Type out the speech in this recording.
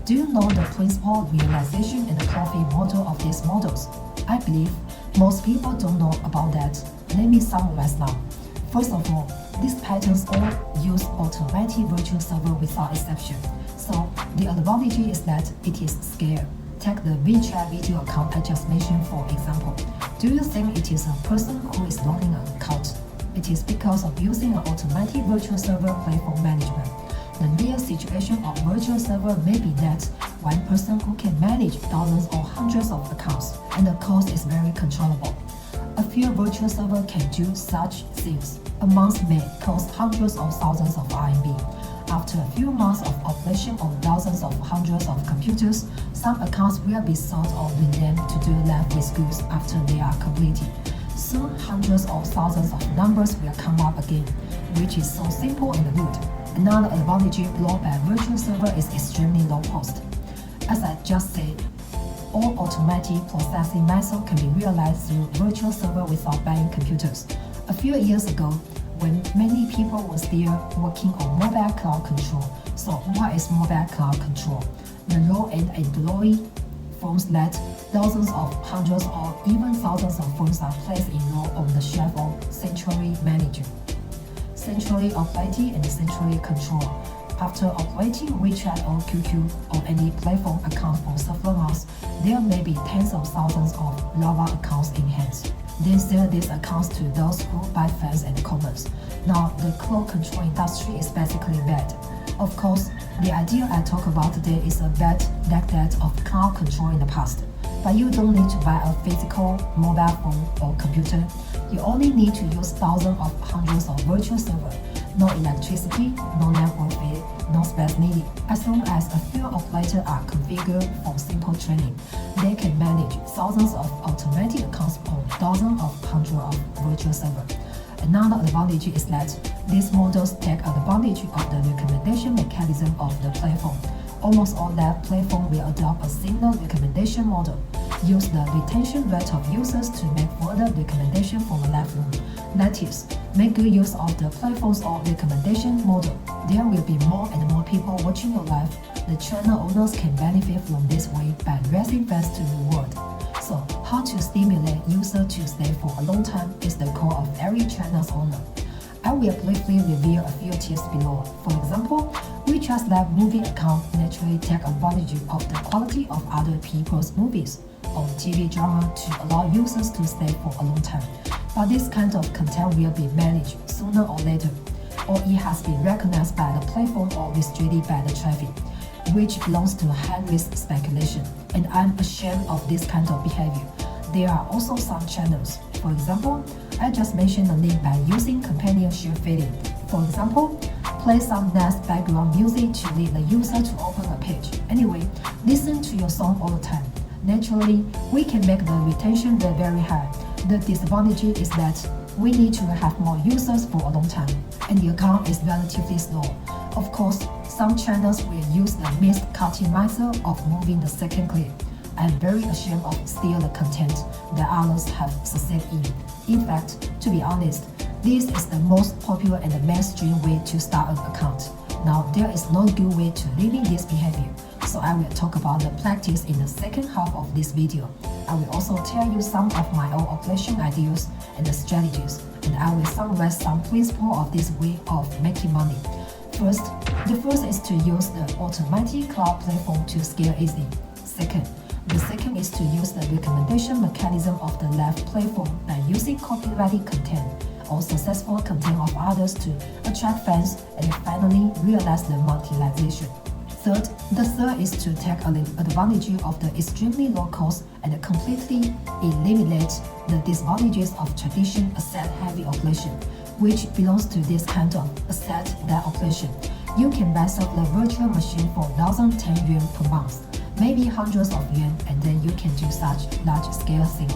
Do you know the principal realization and the profit model of these models? I believe most people don't know about that. Let me summarize now. First of all, these patterns all use automatic virtual server without exception. So the advantage is that it is scale. Take the WeChat video account I just mentioned for example. Do you think it is a person who is logging an account? It is because of using an automatic virtual server platform management. The real situation of virtual server may be that one person who can manage thousands or hundreds of accounts, and the cost is very controllable. A few virtual servers can do such things. A month may cost hundreds of thousands of RMB. After a few months of operation on thousands of hundreds of computers, some accounts will be sold or renamed to do left with goods after they are completed. Soon hundreds or thousands of numbers will come up again, which is so simple and good. Another advantage brought by virtual server is extremely low cost. As I just said, all automatic processing methods can be realized through virtual server without buying computers. A few years ago, when many people were still working on mobile cloud control. So what is mobile cloud control? The low-end employee phones let thousands of hundreds or even thousands of phones are placed in row on the shelf of centrally managed, centrally operated and centrally controlled. After operating WeChat or QQ or any platform account for several months, there may be tens of thousands of lava accounts in hands. Then sell these accounts to those who buy fans and comments. Now, the cloud control industry is basically bad. Of course, the idea I talk about today is a bad like that of cloud control in the past. But you don't need to buy a physical mobile phone or computer. You only need to use thousands of hundreds of virtual servers. No electricity, no network fee, no space needed. As long as a few operators are configured for simple training, they can manage thousands of automatic accounts on thousands of hundreds of virtual servers. Another advantage is that these models take advantage of the recommendation mechanism of the platform. Almost all that platform will adopt a similar recommendation model. Use the retention rate of users to make further recommendation for the live room. That is, make good use of the platform's or recommendation model. There will be more and more people watching your live. The channel owners can benefit from this way by raising fans to reward. So, how to stimulate users to stay for a long time is the core of every channel's owner. I will briefly review a few tips below. For example, WeChat's live movie account naturally take advantage of the quality of other people's movies or TV drama to allow users to stay for a long time. But this kind of content will be managed sooner or later, or it has been recognized by the platform or restricted by the traffic, which belongs to high-risk speculation, and I'm ashamed of this kind of behavior. There are also some channels. For example, I just mentioned the link by using companionship feeding. For example, play some nice background music to lead the user to open a page. Anyway, listen to your song all the time. Naturally, we can make the retention rate very high. The disadvantage is that we need to have more users for a long time, and the account is relatively slow. Of course, some channels will use the missed cutting method of moving the second clip. I am very ashamed of stealing the content that others have succeeded in. In fact, to be honest, this is the most popular and the mainstream way to start an account. Now, there is no good way to limit this behavior, so I will talk about the practice in the second half of this video. I will also tell you some of my own operation ideas and the strategies, and I will summarize some principles of this way of making money. The first is to use the automatic cloud platform to scale easy. The second is to use the recommendation mechanism of the live platform by using copyrighted content or successful content of others to attract fans and finally realize the monetization. The third is to take advantage of the extremely low cost and completely eliminate the disadvantages of traditional asset-heavy operation, which belongs to this kind of asset-light operation. You can buy the virtual machine for 1,010 yuan per month, maybe hundreds of yuan, and then you can do such large-scale thing.